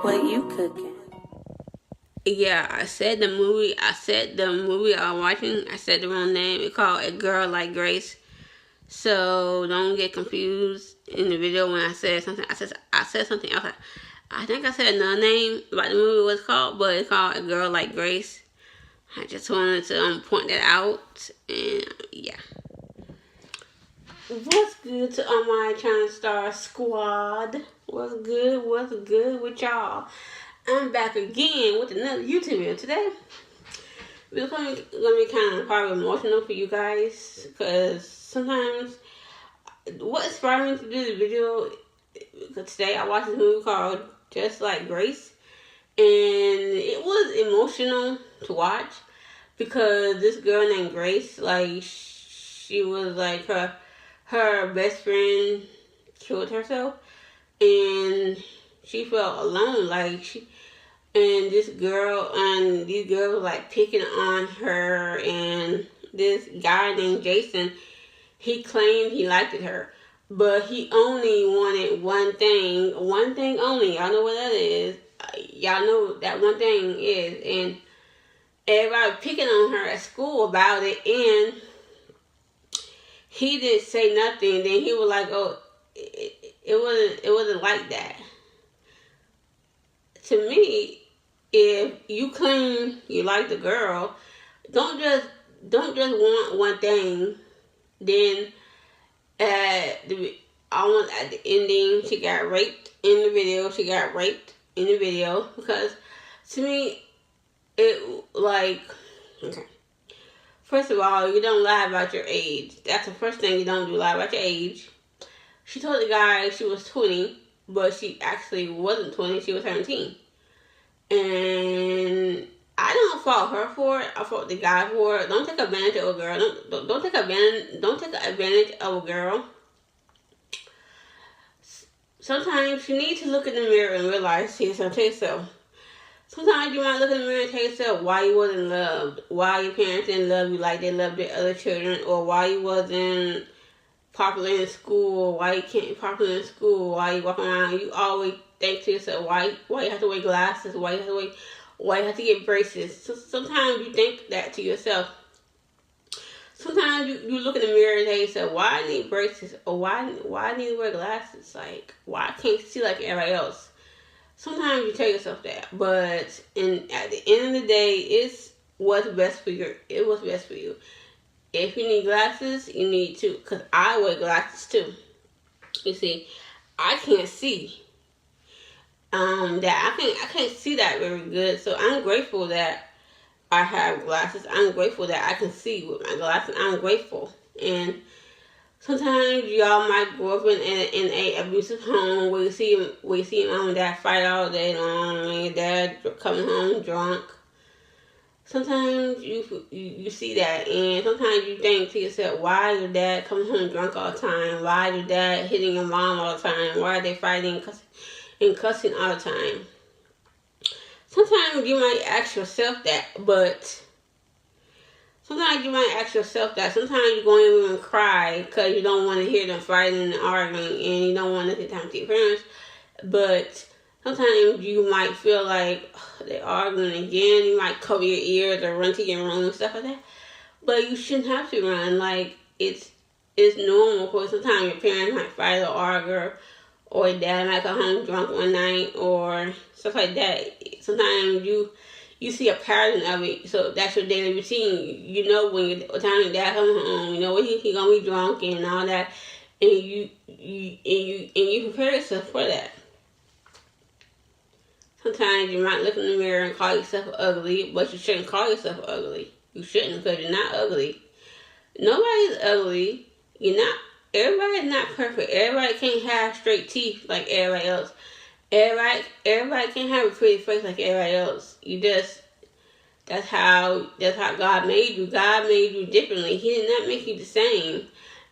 What you cooking? Yeah, I said the movie. I'm watching. I said the wrong name. It's called A Girl Like Grace. So don't get confused in the video when I said something. I said something else. I think I said another name about the movie was called, but it's called A Girl Like Grace. I just wanted to point that out, and yeah. What's good to all my China Star squad? What's good? What's good with y'all? I'm back again with another YouTube video today. It's gonna be kind of probably emotional for you guys because sometimes what inspired me to do the video today, I watched this movie called Just Like Grace, and it was emotional to watch because this girl named Grace, like she was like her best friend killed herself, and she felt alone. Like these girls were like picking on her, and this guy named Jason, he claimed he liked her, but he only wanted one thing only. Y'all know what that is. Y'all know that one thing is, and everybody picking on her at school about it, and he didn't say nothing. Then he was like, "Oh, it wasn't like that." To me, if you claim you like the girl, don't just want one thing. Then at the ending, she got raped in the video. She got raped in the video because to me, it like okay. First of all, you don't lie about your age. That's the first thing you don't do. Lie about your age. She told the guy she was 20, but she actually wasn't 20. She was 17. And I don't fault her for it. I fault the guy for it. Don't take advantage of a girl. Don't take advantage of a girl. Sometimes you need to look in the mirror and realize to yourself. Sometimes you might look in the mirror and tell yourself why you wasn't loved, why your parents didn't love you like they loved their other children, or why you wasn't popular in school, why you can't be popular in school, why you walking around. You always think to yourself, why you have to wear glasses, why you have to get braces. So sometimes you think that to yourself. Sometimes you look in the mirror and tell yourself, why I need braces, or why I need to wear glasses, like why I can't see like everybody else. Sometimes you tell yourself that, but at the end of the day, it's what's best for you. It was best for you. If you need glasses, you need to, because I wear glasses too. You see, I can't see. That I can't see that very good. So I'm grateful that I have glasses. I'm grateful that I can see with my glasses. I'm grateful. And sometimes y'all might grow up in a abusive home where you see mom and dad fight all day long, and your dad coming home drunk. Sometimes you see that, and sometimes you think to yourself, why is your dad coming home drunk all the time? Why is your dad hitting your mom all the time? Why are they fighting and cussing all the time? Sometimes you might ask yourself that, but sometimes you might ask yourself that. Sometimes you're going to even cry because you don't want to hear them fighting and arguing, and you don't want to sit down with your parents. But sometimes you might feel like they're arguing again. You might cover your ears or run to your room and stuff like that. But you shouldn't have to run. Like it's normal. Because sometimes your parents might fight or argue, or your dad might come home drunk one night or stuff like that. Sometimes you see a pattern of it, so that's your daily routine. You know when your time your dad comes home, you know when he gonna be drunk and all that, and you prepare yourself for that. Sometimes you might look in the mirror and call yourself ugly, but you shouldn't call yourself ugly. You shouldn't, because you're not ugly. Nobody's ugly. You're not. Everybody's not perfect. Everybody can't have straight teeth like everybody else. Everybody can't have a pretty face like everybody else. That's how God made you. God made you differently. He did not make you the same.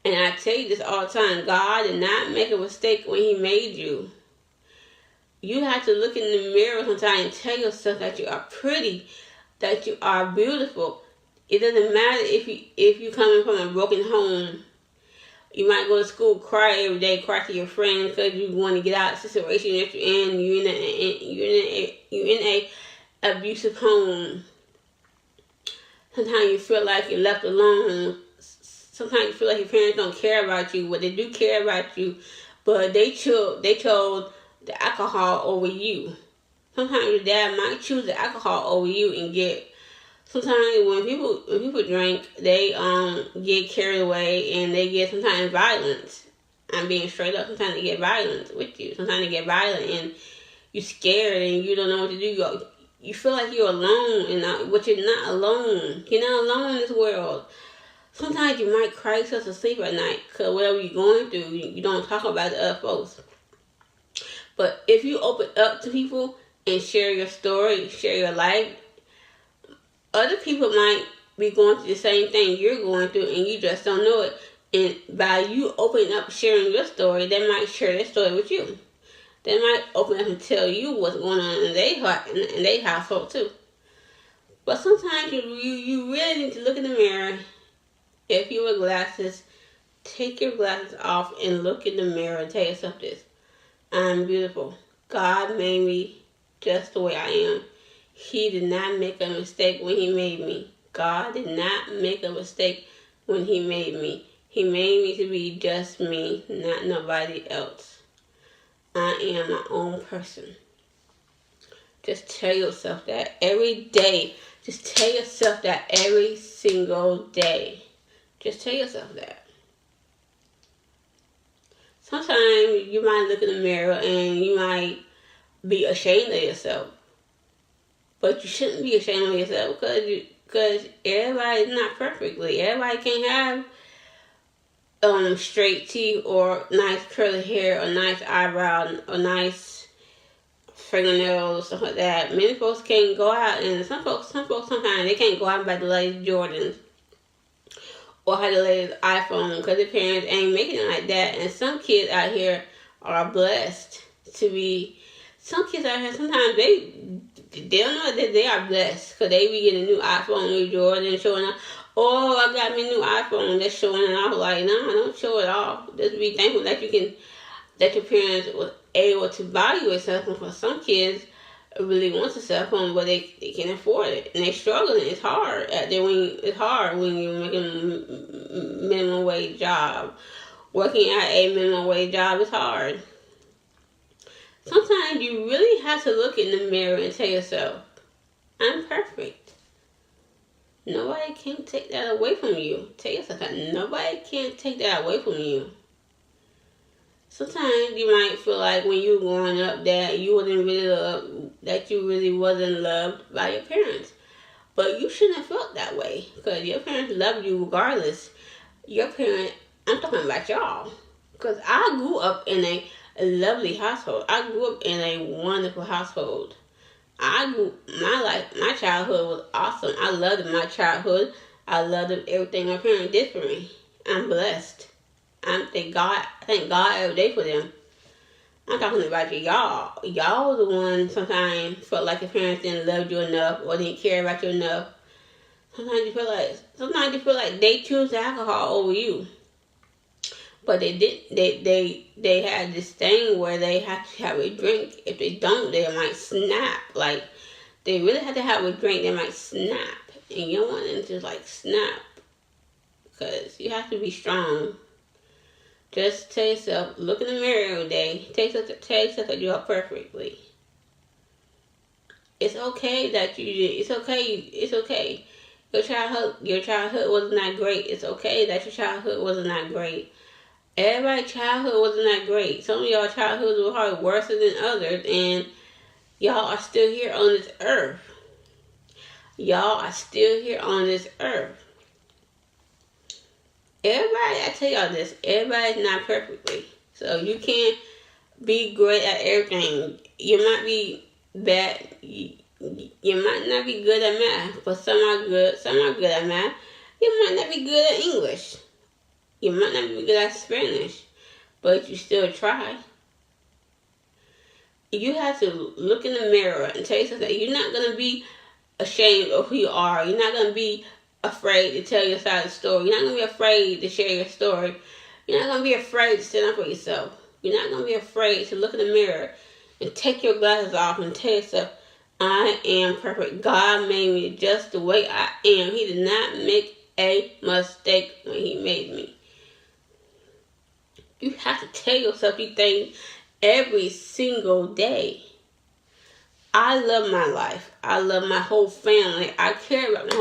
And I tell you this all the time. God did not make a mistake when He made you. You have to look in the mirror sometimes and tell yourself that you are pretty, that you are beautiful. It doesn't matter if you coming from a broken home. You might go to school, cry every day, cry to your friends because you want to get out of the situation that you're in. You're in a abusive home. Sometimes you feel like you're left alone. Sometimes you feel like your parents don't care about you, but they do care about you. But they chose the alcohol over you. Sometimes your dad might choose the alcohol over you and get. Sometimes when people drink, they get carried away and they get sometimes violent. I'm being straight up. Sometimes they get violent with you. Sometimes they get violent and you're scared and you don't know what to do. You feel like you're alone, but you're not alone. You're not alone in this world. Sometimes you might cry yourself to sleep at night because whatever you're going through, you don't talk about the other folks. But if you open up to people and share your story, share your life, other people might be going through the same thing you're going through and you just don't know it. And by you opening up, sharing your story, they might share their story with you. They might open up and tell you what's going on in their heart and their household too. But sometimes you really need to look in the mirror. If you wear glasses, take your glasses off and look in the mirror and tell yourself this. I'm beautiful. God made me just the way I am. He did not make a mistake when he made me. God did not make a mistake when he made me. He made me to be just me, not nobody else. I am my own person. Just tell yourself that every day. Just tell yourself that every single day. Just tell yourself that. Sometimes you might look in the mirror and you might be ashamed of yourself. But you shouldn't be ashamed of yourself because everybody's not perfectly. Everybody can't have straight teeth or nice curly hair or nice eyebrows or nice fingernails or stuff like that. Many folks can't go out, and some folks sometimes they can't go out and buy the latest Jordans or have the latest iPhone because their parents ain't making it like that. And some kids out here are blessed to be. Some kids out here sometimes they don't know that they are blessed because they be getting a new iPhone, new Jordan, showing up. Oh, I got me a new iPhone that's showing it off. Like, no, don't show it off. Just be thankful that that your parents was able to buy you a cell phone. For some kids really want a cell phone, but they can't afford it. And they're struggling. It's hard. It's hard when you're making a minimum wage job. Working at a minimum wage job is hard. Sometimes you really have to look in the mirror and tell yourself, I'm perfect. Nobody can take that away from you. Tell yourself that nobody can take that away from you. Sometimes you might feel like when you were growing up that you wasn't really loved, that you really wasn't loved by your parents. But you shouldn't have felt that way because your parents loved you regardless. Your parents, I'm talking about y'all. Because I grew up in a lovely household. I grew up in a wonderful household. My childhood was awesome. I loved my childhood. I loved everything my parents did for me. I'm blessed. I thank God every day for them. I'm talking about y'all. Y'all the ones sometimes felt like your parents didn't love you enough or didn't care about you enough. Sometimes you feel like they choose alcohol over you. But they had this thing where they have to have a drink. If they don't, they might snap. Like, they really have to have a drink, they might snap. And you don't want them to, like, snap. Because you have to be strong. Just tell yourself, look in the mirror every day. Tell yourself that you are perfectly. It's okay that you did. It's okay. Your childhood was not great. It's okay that your childhood was not great. Everybody's childhood wasn't that great. Some of y'all childhoods were probably worse than others, and y'all are still here on this earth. Y'all are still here on this earth. Everybody, I tell y'all this, everybody's not perfectly. So you can't be great at everything. You might be bad. You might not be good at math, but some are good. Some are good at math. You might not be good at English. You might not be good at Spanish, but you still try. You have to look in the mirror and tell yourself that you're not going to be ashamed of who you are. You're not going to be afraid to tell your side of the story. You're not going to be afraid to share your story. You're not going to be afraid to stand up for yourself. You're not going to be afraid to look in the mirror and take your glasses off and tell yourself, I am perfect. God made me just the way I am. He did not make a mistake when he made me. You have to tell yourself these things every single day. I love my life. I love my whole family. I care about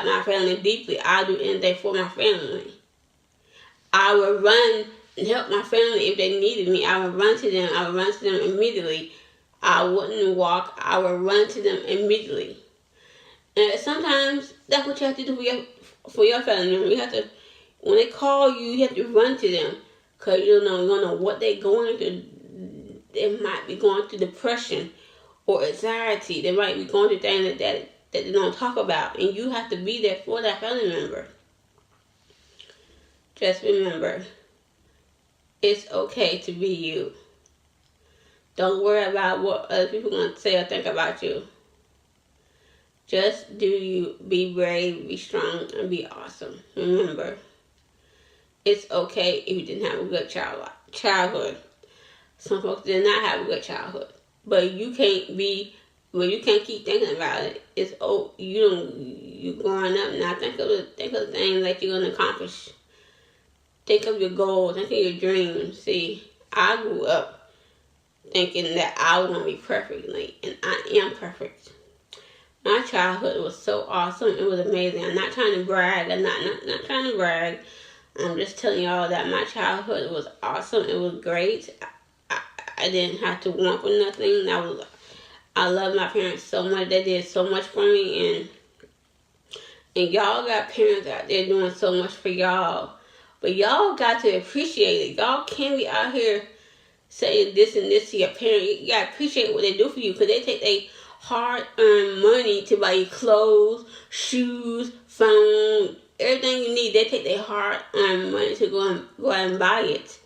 my family deeply. I do anything for my family. I would run and help my family if they needed me. I would run to them. I would run to them immediately. I wouldn't walk. I would run to them immediately. And sometimes that's what you have to do for your family member. You have to, when they call you, you have to run to them, because you don't know what they're going through. They might be going through depression or anxiety. They might be going through things that they don't talk about, and you have to be there for that family member. Just remember, it's okay to be you. Don't worry about what other people are going to say or think about you. Just do you. Be brave, be strong, and be awesome. Remember, it's okay if you didn't have a good childhood. Some folks did not have a good childhood, but you can't keep thinking about it. It's you growing up now. Think of the things that you're gonna accomplish. Think of your goals. Think of your dreams. See, I grew up thinking that I was gonna be perfect, and I am perfect. My childhood was so awesome. It was amazing. I'm not trying to brag. I'm not trying to brag. I'm just telling y'all that my childhood was awesome. It was great. I didn't have to want for nothing. I love my parents so much. They did so much for me, and y'all got parents out there doing so much for y'all. But y'all got to appreciate it. Y'all can't be out here saying this and this to your parents. You gotta appreciate what they do for you, because they take their hard-earned money to buy you clothes, shoes, phone, everything you need. They take their hard-earned money to go and buy it.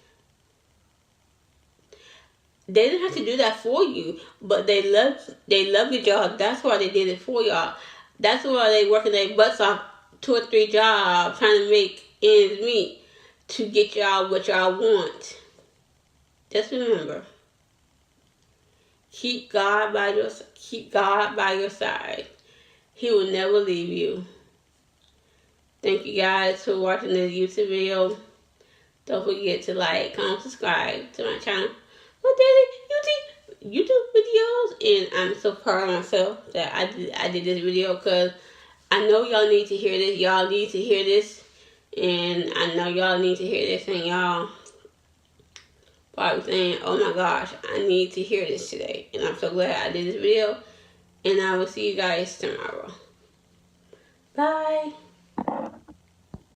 They didn't have to do that for you, but they love your job. That's why they did it for y'all. That's why they working their butts off 2 or 3 jobs trying to make ends meet to get y'all what y'all want. Just remember, keep God by your side. He will never leave you. Thank you guys for watching this YouTube video. Don't forget to like, comment, subscribe to my channel. Daily YouTube videos, and I'm so proud of myself that I did this video, because I know y'all need to hear this. Y'all need to hear this, and I know y'all need to hear this, and y'all probably saying, oh my gosh, I need to hear this today. And I'm so glad I did this video, and I will see you guys tomorrow. Bye.